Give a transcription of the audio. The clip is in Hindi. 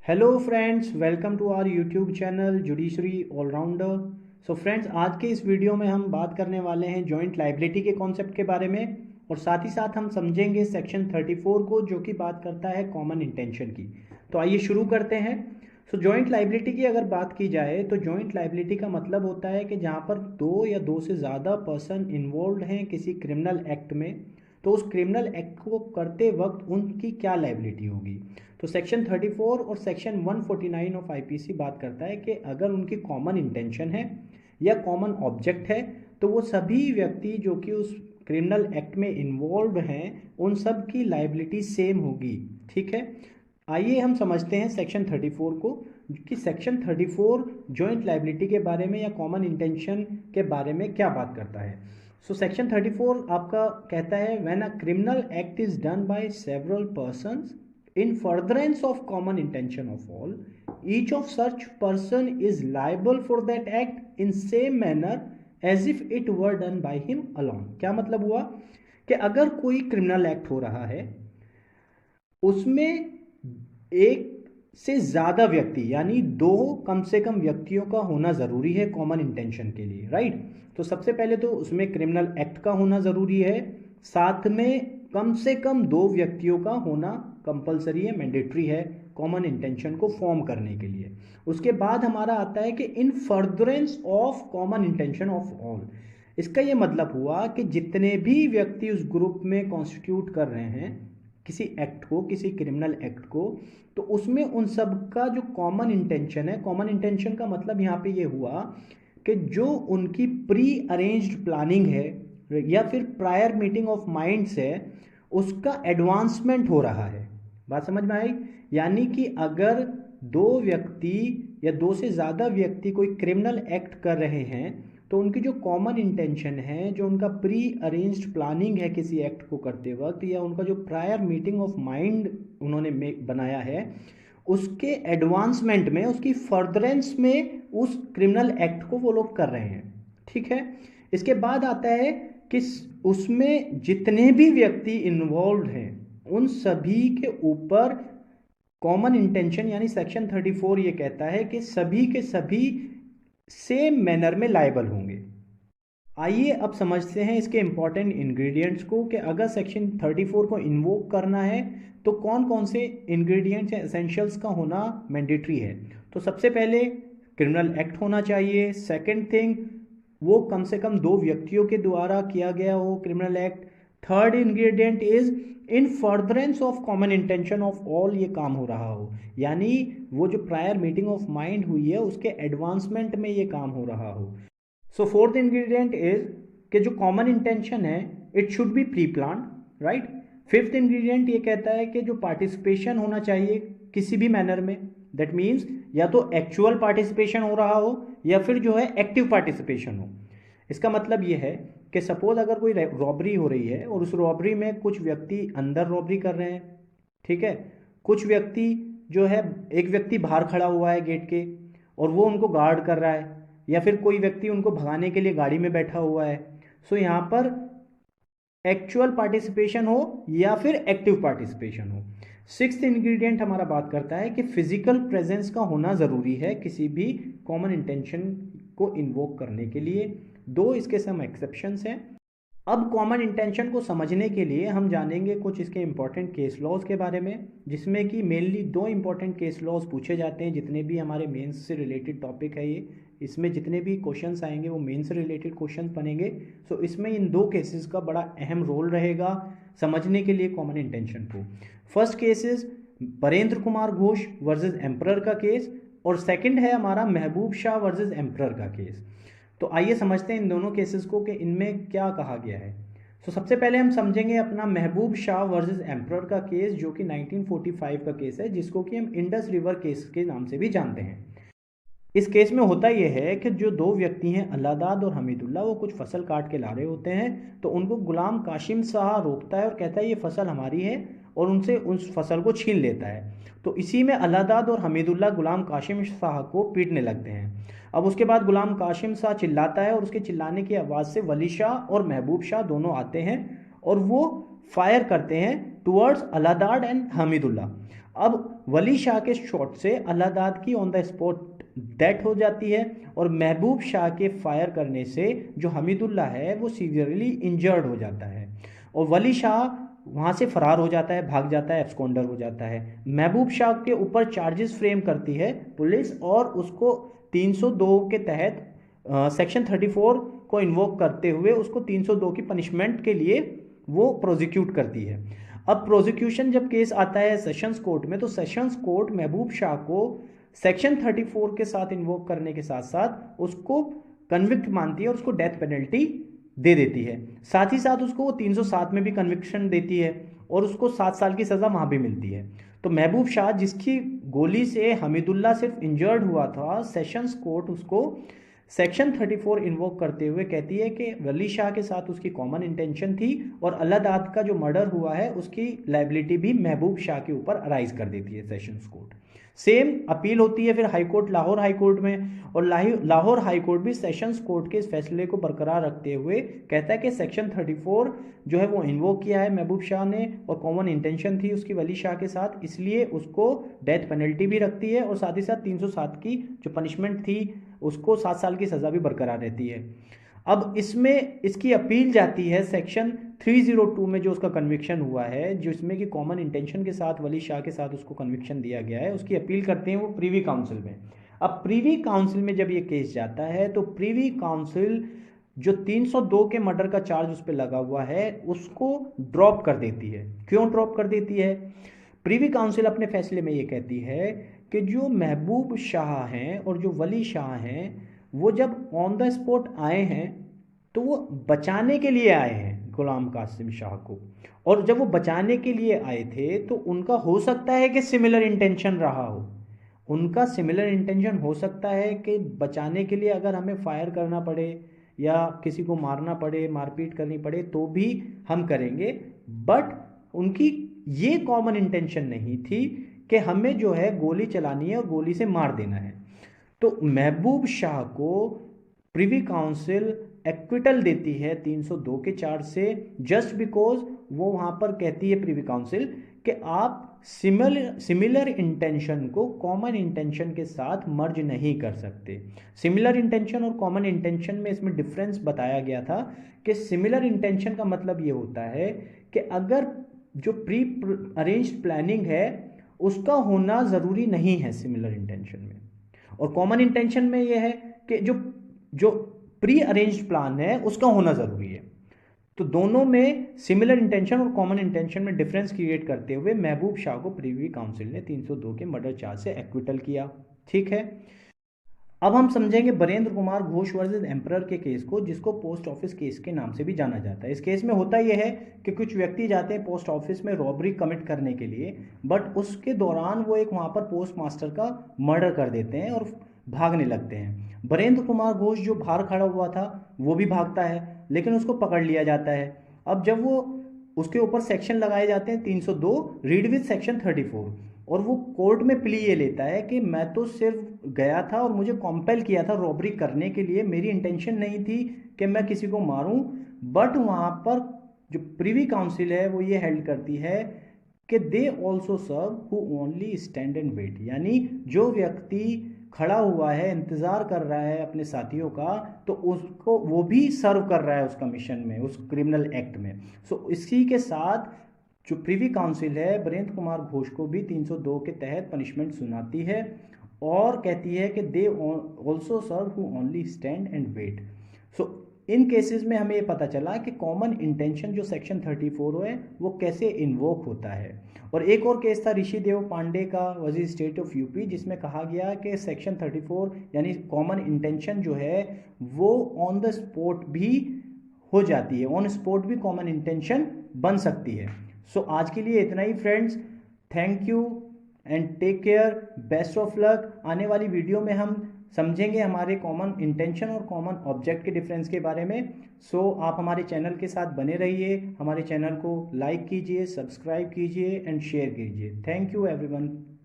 Hello friends, welcome to our YouTube channel judiciary all rounder. So friends, आज के इस वीडियो में हम बात करने वाले हैं जॉइंट लायबिलिटी के कॉन्सेप्ट के बारे में और साथ ही साथ हम समझेंगे सेक्शन 34 को, जो कि बात करता है कॉमन इंटेंशन की। तो आइए शुरू करते हैं। सो जॉइंट लायबिलिटी की अगर बात की जाए तो जॉइंट लायबिलिटी का मतलब होता है कि जहाँ पर दो या दो से ज़्यादा पर्सन इन्वॉल्व हैं किसी क्रिमिनल एक्ट में, तो उस क्रिमिनल एक्ट को करते वक्त उनकी क्या लायबिलिटी होगी। तो सेक्शन 34 और सेक्शन 149 ऑफ आईपीसी बात करता है कि अगर उनकी कॉमन इंटेंशन है या कॉमन ऑब्जेक्ट है तो वो सभी व्यक्ति जो कि उस क्रिमिनल एक्ट में इन्वॉल्व हैं उन सब की लायबिलिटी सेम होगी। ठीक है, आइए हम समझते हैं सेक्शन 34 को, कि सेक्शन 34 जॉइंट लायबिलिटी के बारे में या कॉमन इंटेंशन के बारे में क्या बात करता है। सो सेक्शन 34 आपका कहता है when a criminal act is done by several persons in furtherance of common intention of all, each of such person is liable for that act in same manner as if it were done by him alone। क्या मतलब हुआ कि अगर कोई क्रिमिनल एक्ट हो रहा है उसमें एक से ज्यादा व्यक्ति यानी दो कम से कम व्यक्तियों का होना जरूरी है कॉमन इंटेंशन के लिए, राइट। तो सबसे पहले तो उसमें क्रिमिनल एक्ट का होना जरूरी है, साथ में कम से कम दो व्यक्तियों का होना कंपलसरी है, मैंडेटरी है कॉमन इंटेंशन को फॉर्म करने के लिए। उसके बाद हमारा आता है कि इन furtherance of common intention of all. इसका ये मतलब हुआ कि जितने भी व्यक्ति उस ग्रुप में कॉन्स्टिट्यूट कर रहे हैं किसी एक्ट को, किसी क्रिमिनल एक्ट को, तो उसमें उन सब का जो कॉमन इंटेंशन है, कॉमन इंटेंशन का मतलब यहाँ पे ये हुआ कि जो उनकी प्री अरेंज्ड प्लानिंग है या फिर प्रायर मीटिंग ऑफ माइंड्स है उसका एडवांसमेंट हो रहा है। बात समझ में आई? यानी कि अगर दो व्यक्ति या दो से ज़्यादा व्यक्ति कोई क्रिमिनल एक्ट कर रहे हैं तो उनकी जो कॉमन इंटेंशन है, जो उनका प्री अरेंज्ड प्लानिंग है किसी एक्ट को करते वक्त, या उनका जो प्रायर मीटिंग ऑफ माइंड उन्होंने बनाया है, उसके एडवांसमेंट में, उसकी फर्दरेंस में उस क्रिमिनल एक्ट को वो लोग कर रहे हैं। ठीक है, इसके बाद आता है कि उसमें जितने भी व्यक्ति इन्वॉल्व हैं उन सभी के ऊपर कॉमन इंटेंशन यानी सेक्शन 34 ये कहता है कि सभी के सभी सेम मैनर में लायबल होंगे। आइए अब समझते हैं इसके इंपॉर्टेंट इंग्रेडिएंट्स को, कि अगर सेक्शन 34 को इन्वोक करना है तो कौन कौन से इंग्रेडिएंट्स या एसेंशियल्स का होना मैंडेटरी है। तो सबसे पहले क्रिमिनल एक्ट होना चाहिए। सेकेंड थिंग, वो कम से कम दो व्यक्तियों के द्वारा किया गया हो criminal act. Third ingredient is in furtherance of common intention of all, ये काम हो रहा हो, यानी वो जो प्रायर मीटिंग ऑफ माइंड हुई है उसके एडवांसमेंट में ये काम हो रहा हो। सो फोर्थ इंग्रेडिएंट इज कि जो कॉमन इंटेंशन है it should be pre plan, right. Fifth ingredient ये कहता है कि जो पार्टिसिपेशन होना चाहिए किसी भी मैनर में, दैट मीन्स या तो एक्चुअल पार्टिसिपेशन हो रहा हो या फिर जो है एक्टिव पार्टिसिपेशन हो। इसका मतलब ये है कि सपोज अगर कोई रॉबरी हो रही है और उस रॉबरी में कुछ व्यक्ति अंदर रॉबरी कर रहे हैं, ठीक है, कुछ व्यक्ति जो है, एक व्यक्ति बाहर खड़ा हुआ है गेट के और वो उनको गार्ड कर रहा है, या फिर कोई व्यक्ति उनको भगाने के लिए गाड़ी में बैठा हुआ है। सो यहाँ पर एक्चुअल पार्टिसिपेशन हो या फिर एक्टिव पार्टिसिपेशन हो। सिक्स्थ इंग्रेडिएंट हमारा बात करता है कि फिजिकल प्रेजेंस का होना ज़रूरी है किसी भी कॉमन इंटेंशन को इन्वोक करने के लिए। दो इसके सम एक्सेप्शंस हैं। अब कॉमन इंटेंशन को समझने के लिए हम जानेंगे कुछ इसके इंपॉर्टेंट केस लॉज के बारे में, जिसमें कि मेनली दो इंपॉर्टेंट केस लॉज पूछे जाते हैं जितने भी हमारे मेंस से रिलेटेड टॉपिक है ये। इसमें जितने भी क्वेश्चंस आएंगे वो मेंस से रिलेटेड क्वेश्चन बनेंगे। सो इसमें इन दो केसेस का बड़ा अहम रोल रहेगा समझने के लिए कॉमन इंटेंशन को। First case is Barendra Kumar Ghosh versus emperor का केस, और सेकंड है हमारा महबूब शाह वर्सेस एम्परर का केस। तो आइए समझते हैं इन दोनों केसेस को कि इनमें क्या कहा गया है। तो सबसे पहले हम समझेंगे अपना महबूब शाह वर्सेस एम्परर का केस, जो कि 1945 का केस है, जिसको कि हम इंडस रिवर केस के नाम से भी जानते हैं। इस केस में होता यह है कि जो दो व्यक्ति हैं अल्लादाद और हमीदुल्लाह, वो कुछ फसल काट के ला रहे होते हैं, तो उनको गुलाम काशिम शाह रोकता है और कहता है ये फसल हमारी है, और उनसे उस फसल को छीन लेता है। तो इसी में अल्लादाद और हमीदुल्लाह गुलाम काशिम शाह को पीटने लगते हैं। अब उसके बाद गुलाम काशिम शाह चिल्लाता है और उसके चिल्लाने की आवाज़ से वली शाह और महबूब शाह दोनों आते हैं और वो फायर करते हैं टुवर्ड्स अल्लादाद एंड हमीदुल्लाह। अब वली शाह के शॉट से अल्लादाद की ऑन द स्पॉट डेथ हो जाती है और महबूब शाह के फायर करने से जो हमीदुल्लाह है वो सीवियरली इंजर्ड हो जाता है और वली शाह वहाँ से फरार हो जाता है, भाग जाता है, एब्सकॉन्डर हो जाता है। महबूब शाह के ऊपर चार्जेस फ्रेम करती है पुलिस और उसको 302 के तहत सेक्शन 34 को इन्वोक करते हुए उसको 302 की पनिशमेंट के लिए वो प्रोसिक्यूट करती है। अब प्रोसिक्यूशन जब केस आता है सेशंस कोर्ट में, तो सेशंस कोर्ट महबूब शाह को सेक्शन 34 के साथ इन्वोक करने के साथ साथ उसको कन्विक्ट मानती है और उसको डेथ पेनल्टी दे देती है। साथ ही साथ उसको वो 307 में भी कन्विक्शन देती है और उसको 7 साल की सज़ा वहाँ भी मिलती है। तो महबूब शाह जिसकी गोली से हमीदुल्लाह सिर्फ इंजर्ड हुआ था, सेशंस कोर्ट उसको सेक्शन 34 इन्वोक करते हुए कहती है कि वली शाह के साथ उसकी कॉमन इंटेंशन थी और अल्लादाद का जो मर्डर हुआ है उसकी लाइबिलिटी भी महबूब शाह के ऊपर अराइज कर देती है सेशंस कोर्ट। सेम अपील होती है फिर high court, Lahore high court में, और लाहौर हाई कोर्ट भी सेशंस कोर्ट के इस फैसले को बरकरार रखते हुए कहता है कि सेक्शन 34 जो है वो इन्वोक किया है महबूब शाह ने और कॉमन इंटेंशन थी उसकी वली शाह के साथ, इसलिए उसको डेथ पेनल्टी भी रखती है और साथ ही साथ 307 की जो पनिशमेंट थी उसको 7 साल की सज़ा भी बरकरार रहती है। अब इसमें इसकी अपील जाती है सेक्शन 302 में जो उसका कन्विक्शन हुआ है, जिसमें कि कॉमन इंटेंशन के साथ वली शाह के साथ उसको कन्विक्शन दिया गया है, उसकी अपील करते हैं वो प्रीवी काउंसिल में। अब प्रीवी काउंसिल में जब ये केस जाता है तो प्रीवी काउंसिल जो 302 के मर्डर का चार्ज उस पर लगा हुआ है उसको ड्रॉप कर देती है। क्यों ड्रॉप कर देती है? प्रीवी काउंसिल अपने फैसले में ये कहती है कि जो महबूब शाह हैं और जो वली शाह हैं वो जब ऑन द स्पॉट आए हैं तो वो बचाने के लिए आए हैं गुलाम कासिम शाह को, और जब वो बचाने के लिए आए थे तो उनका हो सकता है कि सिमिलर इंटेंशन रहा हो, उनका सिमिलर इंटेंशन हो सकता है कि बचाने के लिए अगर हमें फायर करना पड़े या किसी को मारना पड़े, मारपीट करनी पड़े तो भी हम करेंगे, बट उनकी ये कॉमन इंटेंशन नहीं थी कि हमें जो है गोली चलानी है और गोली से मार देना है। तो महबूब शाह को प्रिवी काउंसिल एक्विटल देती है 302 के चार्ज से, जस्ट बिकॉज वो वहां पर कहती है प्रिवी काउंसिल कि आप सिमिलर इंटेंशन को कॉमन इंटेंशन के साथ मर्ज नहीं कर सकते। सिमिलर इंटेंशन और कॉमन इंटेंशन में इसमें डिफरेंस बताया गया था कि सिमिलर इंटेंशन का मतलब ये होता है कि अगर जो प्री अरेंज्ड प्लानिंग है उसका होना ज़रूरी नहीं है सिमिलर इंटेंशन में, और कॉमन इंटेंशन में यह है कि जो जो प्री अरेंज्ड प्लान है उसका होना ज़रूरी है। तो दोनों में सिमिलर इंटेंशन और कॉमन इंटेंशन में डिफरेंस क्रिएट करते हुए महबूब शाह को प्रीवी काउंसिल ने 302 के मर्डर चार्ज से एक्विटल किया। ठीक है, अब हम समझेंगे बरेंद्र कुमार घोष वर्सेस एम्परर के केस को, जिसको पोस्ट ऑफिस केस के नाम से भी जाना जाता है। इस केस में होता यह है कि कुछ व्यक्ति जाते हैं पोस्ट ऑफिस में रॉबरी कमिट करने के लिए, बट उसके दौरान वो एक वहाँ पर पोस्ट मास्टर का मर्डर कर देते हैं और भागने लगते हैं। बरेंद्र कुमार घोष जो बाहर खड़ा हुआ था वो भी भागता है, लेकिन उसको पकड़ लिया जाता है। अब जब वो उसके ऊपर सेक्शन लगाए जाते हैं 302 रीड विद सेक्शन 34, और वो कोर्ट में प्ली ये लेता है कि मैं तो सिर्फ गया था और मुझे कॉम्पेल किया था रॉबरी करने के लिए, मेरी इंटेंशन नहीं थी कि मैं किसी को मारूं। बट वहाँ पर जो प्रीवी काउंसिल है वो ये हेल्ड करती है कि they also serve who only stand and wait, यानी जो व्यक्ति खड़ा हुआ है इंतज़ार कर रहा है अपने साथियों का, तो उसको वो भी सर्व कर रहा है उस कमीशन में, उस क्रिमिनल एक्ट में। सो इसी के साथ जो प्रीवी काउंसिल है बरेंद्र कुमार घोष को भी 302 के तहत पनिशमेंट सुनाती है और कहती है कि they also serve who only stand and wait. So इन केसेस में हमें ये पता चला कि कॉमन इंटेंशन जो सेक्शन 34 है वो कैसे इन्वोक होता है। और एक और केस था ऋषि देव पांडे का वजीर स्टेट ऑफ यूपी, जिसमें कहा गया कि सेक्शन 34 यानी कॉमन इंटेंशन जो है वो ऑन द स्पॉट भी हो जाती है, ऑन स्पॉट भी कॉमन इंटेंशन बन सकती है। सो आज के लिए इतना ही friends, thank you and take care, best of luck. आने वाली वीडियो में हम समझेंगे हमारे कॉमन इंटेंशन और कॉमन ऑब्जेक्ट के डिफरेंस के बारे में। सो आप हमारे चैनल के साथ बने रहिए, हमारे चैनल को लाइक कीजिए, सब्सक्राइब कीजिए एंड शेयर कीजिए। Thank you everyone.